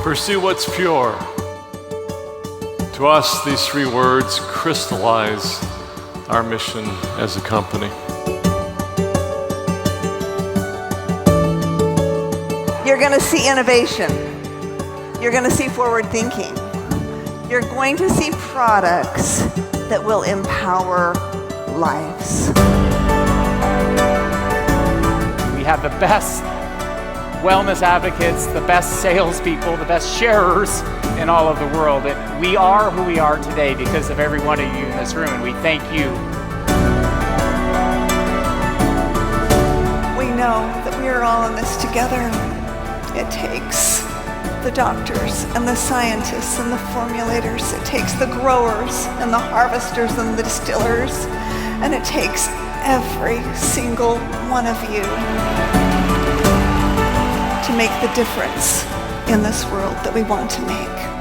Pursue what's pure. To us, these three words crystallize our mission as a company. You're going to see innovation. You're going to see forward thinking. You're going to see products that will empower lives. We have the best wellness advocates, the best salespeople, the best sharers in all of the world. We are who we are today because of every one of you in this room, and we thank you. We know that we are all in this together. It takes the doctors and the scientists and the formulators. It takes the growers and the harvesters and the distillers. And it takes every single one of you to make the difference in this world that we want to make.